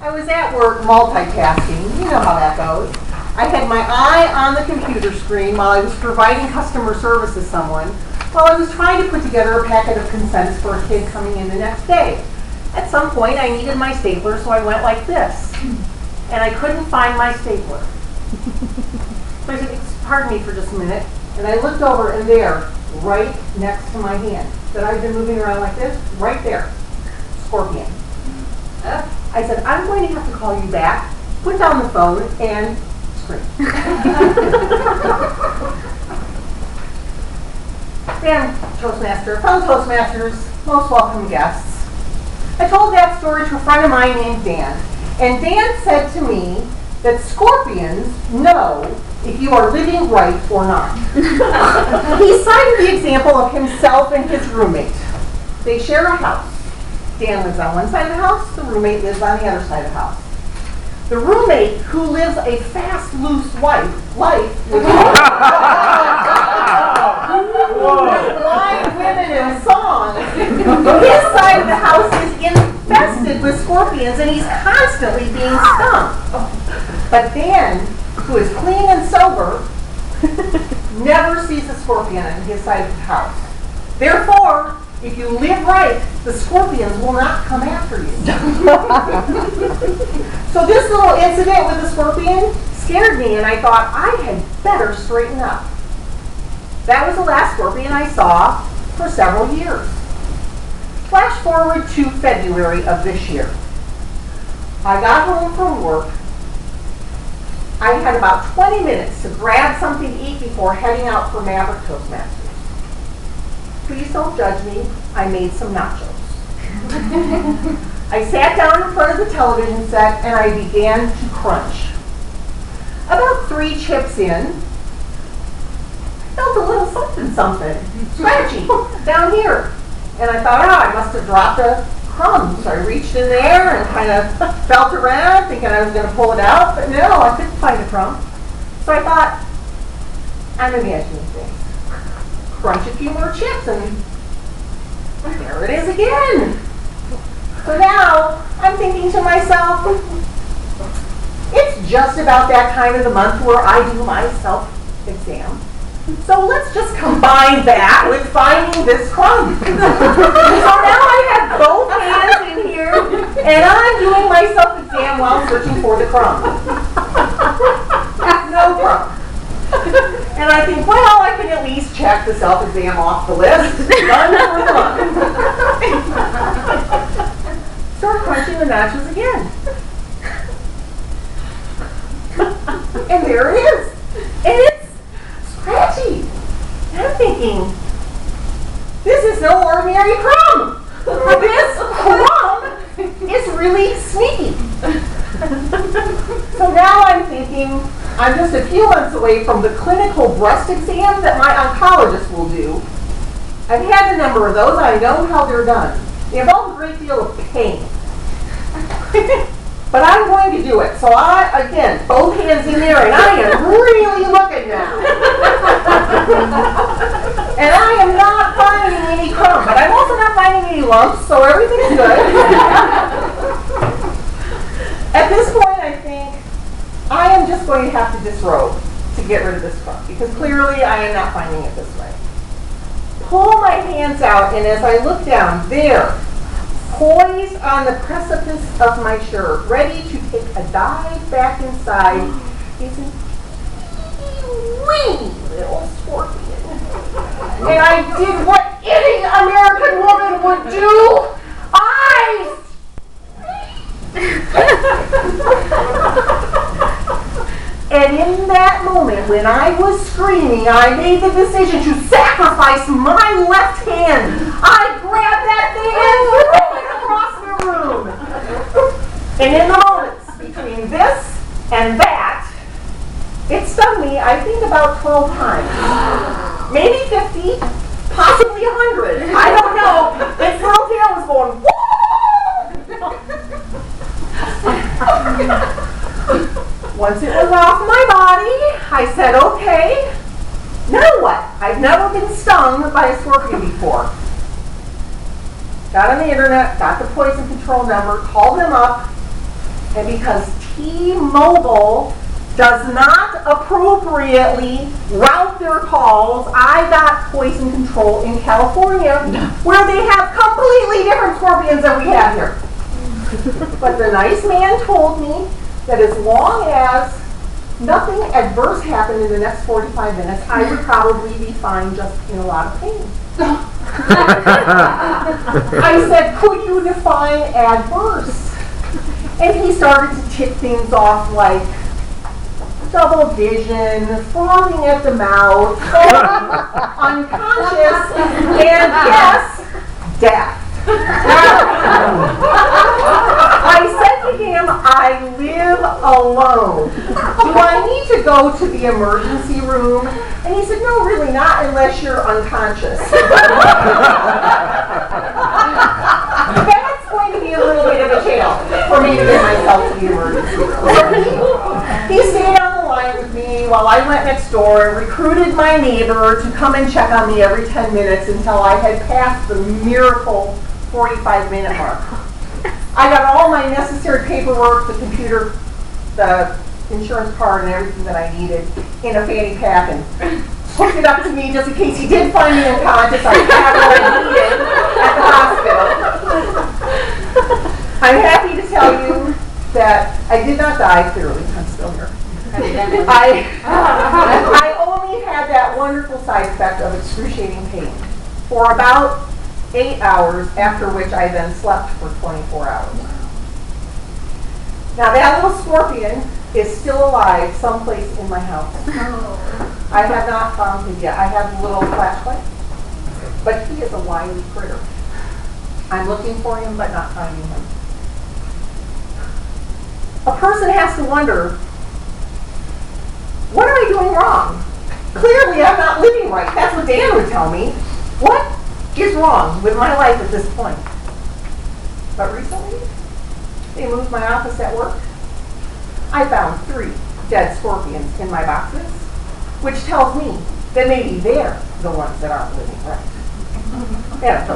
I was at work multitasking. You know how that goes. I had my eye on the computer screen while I was providing customer service to someone while I was trying to put together a packet of consents for a kid coming in the next day. At some point, I needed my stapler, so I went like this. And I couldn't find my stapler. So I said, pardon me for just a minute. And I looked over, and there, right next to my hand, that I've been moving around like this, right there, scorpion. I said, I'm going to have to call you back, put down the phone, and scream. Dan Toastmaster, fellow Toastmasters, most welcome guests. I told that story to a friend of mine named Dan, and Dan said to me that scorpions know if you are living right or not. He cited the example of himself and his roommate. They share a house. Dan lives on one side of the house, the roommate lives on the other side of the house. The roommate, who lives a fast, loose life with blind women and songs, his side of the house is infested with scorpions and he's constantly being stung. But Dan, who is clean and sober, never sees a scorpion on his side of the house. Therefore, if you live right, the scorpions will not come after you. So this little incident with the scorpion scared me, and I thought I had better straighten up. That was the last scorpion I saw for several years. Flash forward to February of this year. I got home from work. I had about 20 minutes to grab something to eat before heading out for Maverick Toastmasters. Please don't judge me. I made some nachos. I sat down in front of the television set and I began to crunch. About 3 chips in, I felt a little something, scratchy, down here. And I thought, I must have dropped a crumb. So I reached in there and kind of felt around, thinking I was going to pull it out, but no, I couldn't find a crumb. So I thought, I'm imagining things. Crunch a few more chips, and there it is again. So now I'm thinking to myself, it's just about that time of the month where I do my self-exam. So let's just combine that with finding this crumb. So now I have both hands in here, and I'm doing my self-exam while searching for the crumb. No crumb. And I think, well, I can at least check the self-exam off the list. Done for the month. Start crunching the nachos again. And there it is. And it's scratchy. And I'm thinking, this is no ordinary crumb. This crumb is really sneaky. So now I'm thinking, I'm just a few months away from the clinical breast exam that my oncologist will do. I've had a number of those. I know how they're done. They involve a great deal of pain. But I'm going to do it. So again, both hands in there, and I am really looking now. And I am not finding any crumb, but I'm also not finding any lumps, so everything's good. At this point, I think I am just going to have to disrobe to get rid of this crumb, because clearly I am not finding it this way. Pull my hands out, and as I look down, there, poised on the precipice of my shirt, ready to take a dive back inside, is a wee little scorpion. And I did what any American woman would do. I And in that moment, when I was screaming, I made the decision to sacrifice my left hand. I grabbed that thing and threw it across the room. And in the moments between this and that, it stung me, I think, about 12 times. Maybe 50, possibly 100. I don't know. Its little tail was going, whoa! Once it was off my body, I said, okay, now what? I've never been stung by a scorpion before. Got on the internet, got the poison control number, called them up, And because T-Mobile does not appropriately route their calls, I got poison control in California, where they have completely different scorpions than we have here. But the nice man told me that as long as nothing adverse happened in the next 45 minutes, I would probably be fine, just in a lot of pain. I said, could you define adverse? And he started to tick things off like double vision, frothing at the mouth, unconscious, and yes, death. I said to him, I live alone. Do I need to go to the emergency room? And he said, no, really not, unless you're unconscious. That's going to be a little bit of a jail for me to get myself to the emergency room. He stayed on the line with me while I went next door and recruited my neighbor to come and check on me every 10 minutes until I had passed the miracle 45-minute mark. I got all my necessary paperwork, the computer, the insurance card, and everything that I needed in a fanny pack and hooked it up to me just in case he did find me unconscious. I had what I needed at the hospital. I'm happy to tell you that I did not die, clearly. I'm still here. I only had that wonderful side effect of excruciating pain for about 8 hours, after which I then slept for 24 hours. Now that little scorpion is still alive someplace in my house. I have not found him yet. I have a little flashlight, but he is a wily critter. I'm looking for him, but not finding him. A person has to wonder, what am I doing wrong? Clearly I'm not living right. That's what Dan would tell me. What is wrong with my life at this point? But recently, they moved my office at work. I found 3 dead scorpions in my boxes, which tells me that maybe they're the ones that aren't living right. Yeah.